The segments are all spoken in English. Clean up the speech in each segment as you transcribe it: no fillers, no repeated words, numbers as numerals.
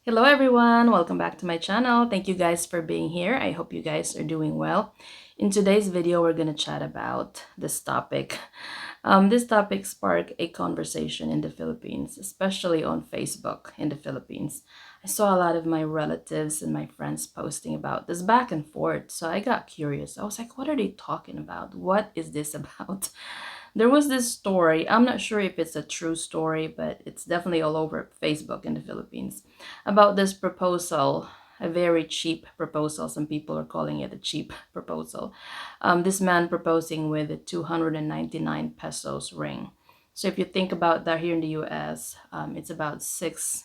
Hello everyone, welcome back to my channel. Thank you guys for being here. I hope you guys are doing well. In today's video, we're going to chat about this topic. This topic sparked a conversation in the Philippines, especially on Facebook in the Philippines. I saw a lot of my relatives and my friends posting about this back and forth, so I got curious. I was like, what are they talking about? What is this about? There was this story. I'm not sure if it's a true story, but it's definitely all over Facebook in the Philippines about this proposal, a very cheap proposal. Some people are calling it a cheap proposal. This man proposing with a 299 pesos ring. So if you think about that here in the US, it's about $6.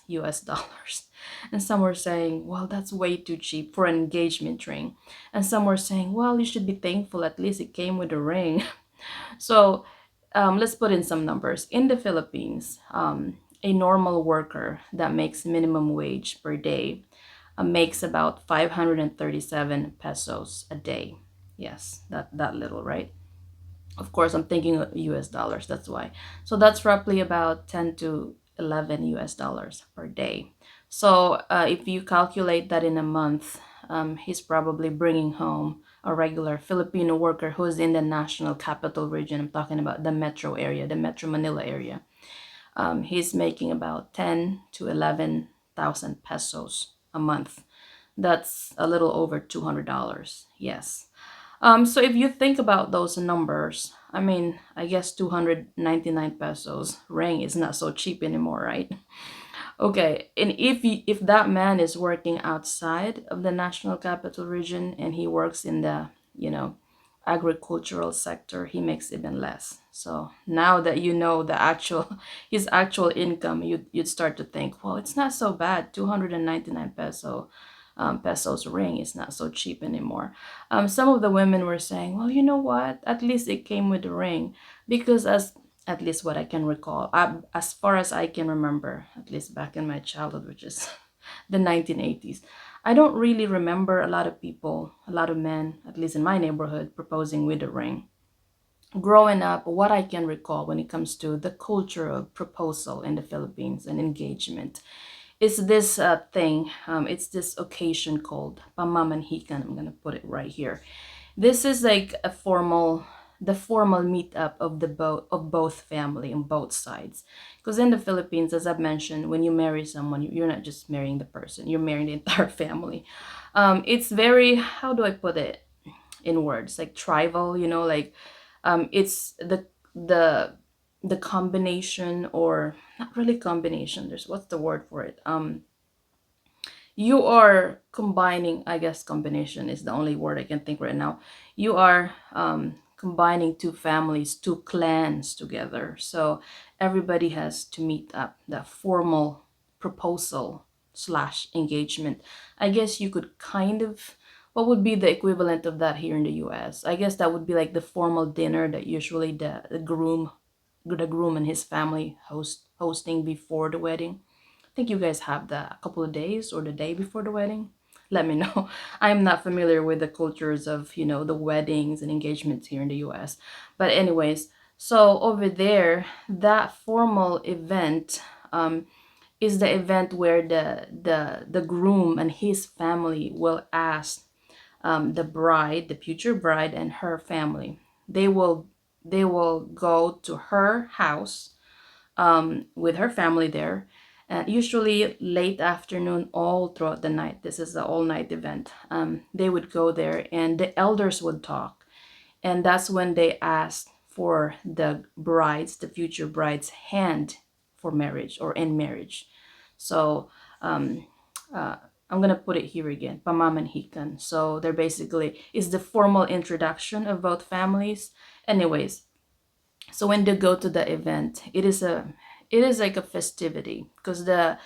And some were saying, well, that's way too cheap for an engagement ring. And some were saying, well, you should be thankful, at least it came with a ring. So let's put in some numbers. In the Philippines, a normal worker that makes minimum wage per day makes about 537 pesos a day. Yes, that little, right? Of course, I'm thinking of US dollars, that's why. So that's roughly about 10 to 11 US dollars per day. So if you calculate that in a month, he's probably bringing home a regular Filipino worker who's in the national capital region. I'm talking about the metro area, the Metro Manila area. He's making about 10 to 11,000 pesos a month. That's a little over $200. Yes. So if you think about those numbers, I mean, I guess 299 pesos ring is not so cheap anymore, right? Okay, and if that man is working outside of the national capital region and he works in the, agricultural sector, he makes even less. So now that you know the actual his actual income, you'd start to think, well, it's not so bad. 299 pesos ring is not so cheap anymore. Some of the women were saying, well, you know what? At least it came with a ring, because at least what I can recall, as far as I can remember, at least back in my childhood, which is the 1980s. I don't really remember a lot of people, a lot of men, at least in my neighborhood, proposing with a ring. Growing up, what I can recall when it comes to the culture of proposal in the Philippines and engagement is this thing. It's this occasion called pamamanhikan. I'm gonna put it right here. This is like the formal meetup of both family on both sides. Because in the Philippines, as I've mentioned, when you marry someone, you're not just marrying the person; you're marrying the entire family. It's very, how do I put it in words, like tribal, like it's the the combination, or not really combination. There's, what's the word for it? You are combining, I guess combination is the only word I can think right now. You are combining two families, two clans together. So everybody has to meet up, the formal proposal slash engagement. I guess you could kind of, what would be the equivalent of that here in the US? I guess that would be like the formal dinner that usually the groom and his family hosting before the wedding. Think you guys have that a couple of days or the day before the wedding? Let me know. I'm not familiar with the cultures of, the weddings and engagements here in the US. But anyways, so over there, that formal event is the event where the groom and his family will ask the bride, the future bride, and her family. They will go to her house with her family there, and usually late afternoon, all throughout the night. This is the all night event. They would go there, and the elders would talk, and that's when they asked for the future bride's hand for marriage or in marriage. So um, I'm gonna put it here again, pamamanhikan. So they're basically is the formal introduction of both families. Anyways, so when they go to the event, it is like a festivity, because the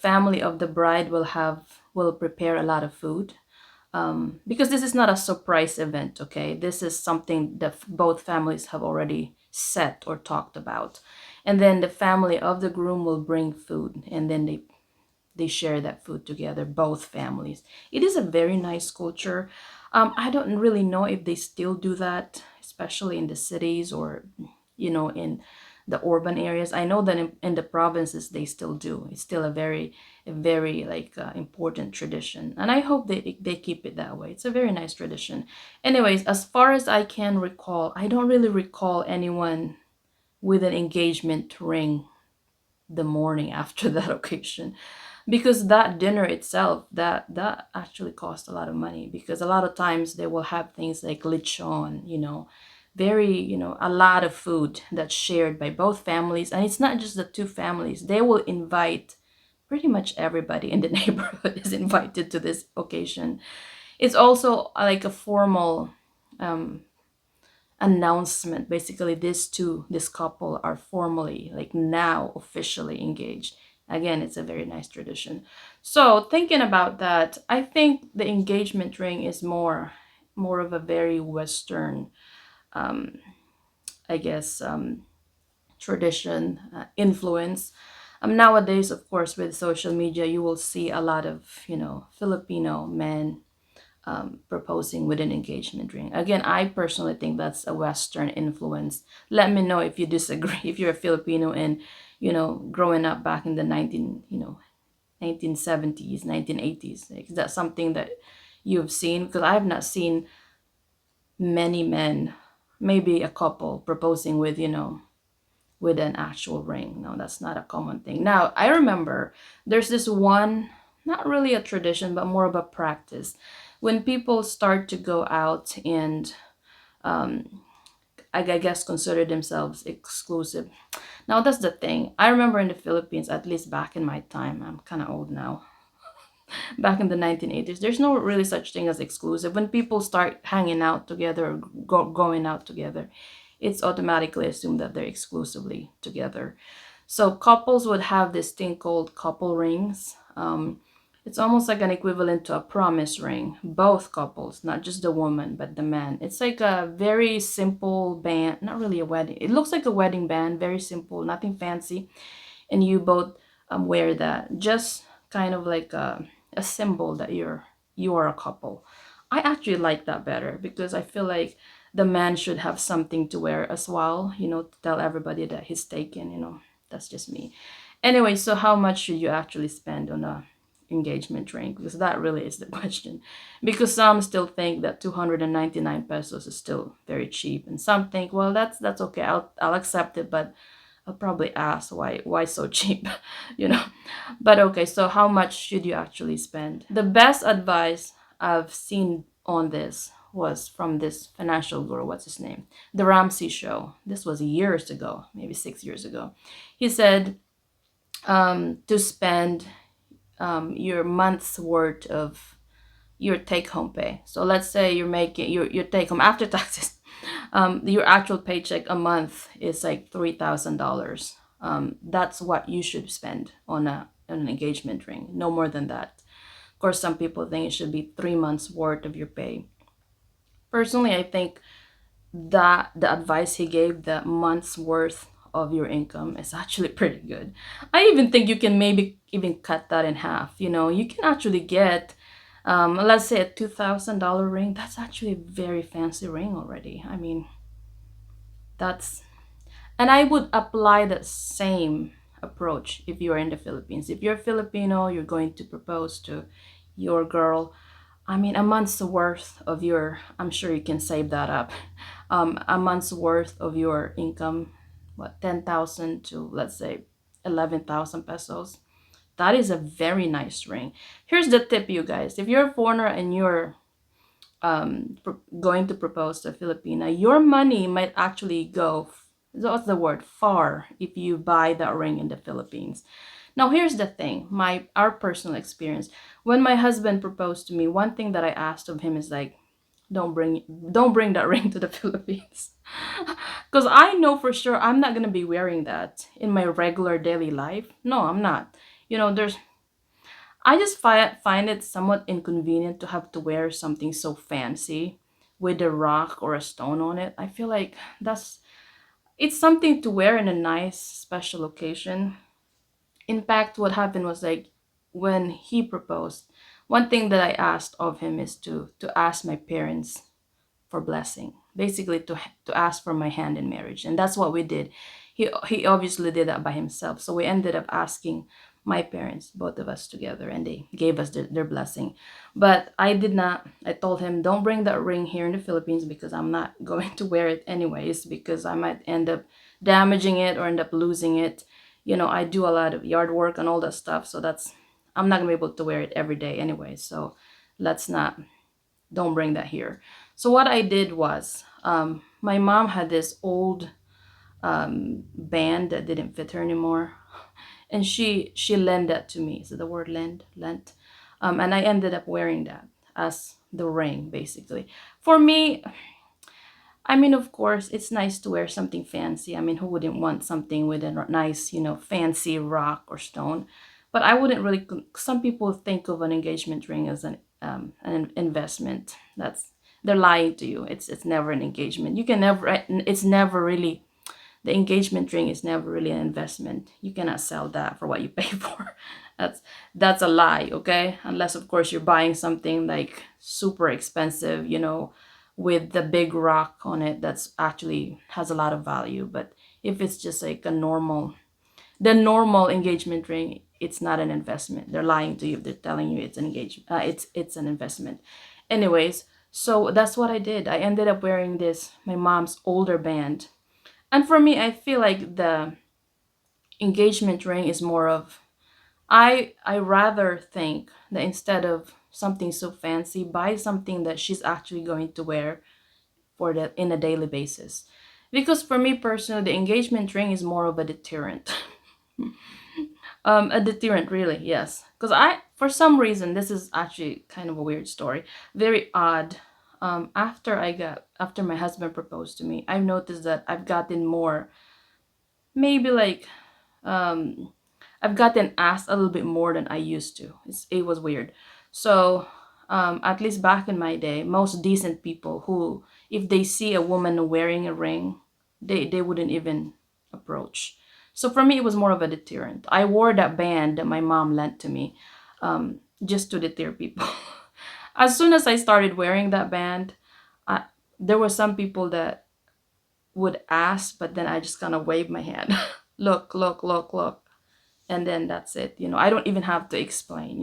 family of the bride will prepare a lot of food, because this is not a surprise event. Okay, this is something that both families have already set or talked about, and then the family of the groom will bring food, and then they share that food together, both families. It is a very nice culture. I don't really know if they still do that, especially in the cities, or in the urban areas. I know that in the provinces they still do. It's still a very like important tradition, and I hope they keep it that way. It's a very nice tradition. Anyways, as far as I can recall, I don't really recall anyone with an engagement ring the morning after that occasion, because that dinner itself, that actually cost a lot of money, because a lot of times they will have things like lechon, very, a lot of food that's shared by both families, and it's not just the two families. They will invite pretty much everybody in the neighborhood is invited to this occasion. It's also like a formal um, announcement. Basically, this couple are formally, like, now officially engaged. Again, it's a very nice tradition. So thinking about that, I think the engagement ring is more of a very Western, um, I guess, tradition, influence. Nowadays, of course, with social media, you will see a lot of, Filipino men proposing with an engagement ring. Again, I personally think that's a Western influence. Let me know if you disagree. If you're a Filipino and, growing up back in the 1970s, 1980s, is that something that you've seen? Because I have not seen many men, maybe a couple, proposing with, with an actual ring. No, that's not a common thing. Now, I remember there's this one, not really a tradition, but more of a practice. When people start to go out and, I guess, consider themselves exclusive. Now, that's the thing. I remember in the Philippines, at least back in my time, I'm kind of old now, back in the 1980s, there's no really such thing as exclusive. When people start hanging out together or going out together, it's automatically assumed that they're exclusively together. So couples would have this thing called couple rings. It's almost like an equivalent to a promise ring. Both couples, not just the woman, but the man. It's like a very simple band, not really a wedding. It looks like a wedding band, very simple, nothing fancy. And you both wear that, just kind of like a symbol that you are a couple. I actually like that better, because I feel like the man should have something to wear as well, to tell everybody that he's taken. That's just me. Anyway, so how much should you actually spend on a engagement ring? Because that really is the question. Because some still think that 299 pesos is still very cheap, and some think, well, that's okay. I'll accept it, but I'll probably ask why so cheap, you know. But okay, so how much should you actually spend? The best advice I've seen on this was from this financial guru. What's his name? The Ramsey Show. This was years ago, maybe 6 years ago. He said to spend your month's worth of your take home pay. So let's say you're making your take home after taxes. Your actual paycheck a month is like $3,000. That's what you should spend on an engagement ring. No more than that. Of course, some people think it should be 3 months worth of your pay. Personally, I think that the advice he gave, the month's worth of your income, is actually pretty good. I even think you can maybe even cut that in half. You can actually get, let's say, a $2,000 ring. That's actually a very fancy ring already. I mean, that's, and I would apply the same approach if you're in the Philippines. If you're Filipino, you're going to propose to your girl. I mean, a month's worth of your, I'm sure you can save that up. A month's worth of your income, what, 10,000 to, let's say, 11,000 pesos. That is a very nice ring. Here's the tip, you guys. If you're a foreigner and you're going to propose to a Filipina, your money might actually go, what's the word, far, if you buy that ring in the Philippines. Now, here's the thing, our personal experience. When my husband proposed to me, one thing that I asked of him is like, don't bring that ring to the Philippines. Because I know for sure I'm not gonna be wearing that in my regular daily life. No, I'm not. There's, I just find it somewhat inconvenient to have to wear something so fancy with a rock or a stone on it. I feel like it's something to wear in a nice special occasion. In fact, what happened was, like, when he proposed, one thing that I asked of him is to ask my parents for blessing, basically to ask for my hand in marriage, and that's what we did. he obviously did that by himself. So we ended up asking my parents, both of us together, and they gave us their blessing. But I did not. I told him, don't bring that ring here in the Philippines because I'm not going to wear it anyways, because I might end up damaging it or end up losing it. You know, I do a lot of yard work and all that stuff, so that's, I'm not gonna be able to wear it every day anyway. So let's not, don't bring that here. So what I did was, my mom had this old band that didn't fit her anymore, and she lent that to me. So the word lent, and I ended up wearing that as the ring, basically. For me, I mean, of course, it's nice to wear something fancy. I mean, who wouldn't want something with a nice, fancy rock or stone? But I wouldn't really. Some people think of an engagement ring as an investment. They're lying to you. It's never an engagement. You can never. It's never really, the engagement ring is never really an investment. You cannot sell that for what you pay for. That's that's a lie, okay? Unless of course you're buying something like super expensive, with the big rock on it that's actually has a lot of value. But if it's just like the normal engagement ring, it's not an investment. They're lying to you if they're telling you it's an engagement. It's an investment. Anyways, so that's what I did. I ended up wearing this, my mom's older band, and for me, I feel like the engagement ring is more of, I rather think that instead of something so fancy, buy something that she's actually going to wear for the in a daily basis. Because for me personally, the engagement ring is more of a deterrent. A deterrent, really, yes. Because for some reason, this is actually kind of a weird story, very odd. After my husband proposed to me, I've noticed that I've gotten more, maybe like, um I've gotten asked a little bit more than I used to. It was weird. So, at least back in my day, most decent people who, if they see a woman wearing a ring, they wouldn't even approach. So for me, it was more of a deterrent. I wore that band that my mom lent to me, just to deter people. As soon as I started wearing that band, I, there were some people that would ask, but then I just kind of wave my hand. Look, look, look, look. And then that's it. I don't even have to explain.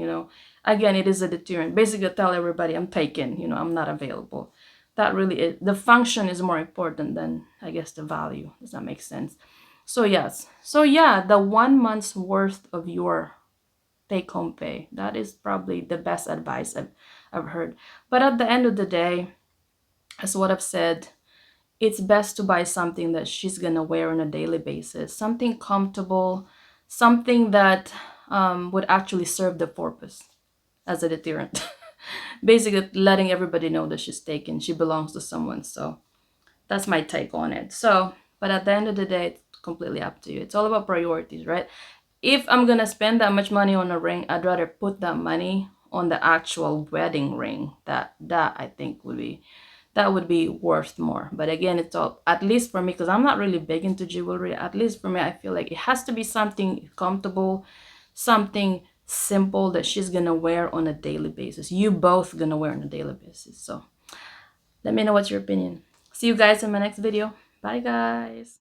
Again, it is a deterrent. Basically, tell everybody I'm taken, I'm not available. That really is, the function is more important than, I guess, the value. Does that make sense? So, yes. So, yeah, the 1 month's worth of your take home pay, that is probably the best advice I've heard. But at the end of the day, as what I've said, it's best to buy something that she's gonna wear on a daily basis, something comfortable, something that would actually serve the purpose as a deterrent. Basically, letting everybody know that she's taken, she belongs to someone. So that's my take on it. So, but at the end of the day, it's completely up to you. It's all about priorities, right? If I'm gonna spend that much money on a ring, I'd rather put that money on the actual wedding ring. That I think would be worth more. But again, it's all, at least for me, because I'm not really big into jewelry. At least for me, I feel like it has to be something comfortable, something simple that she's gonna wear on a daily basis. You both gonna wear on a daily basis. So let me know what's your opinion. See you guys in my next video. Bye, guys.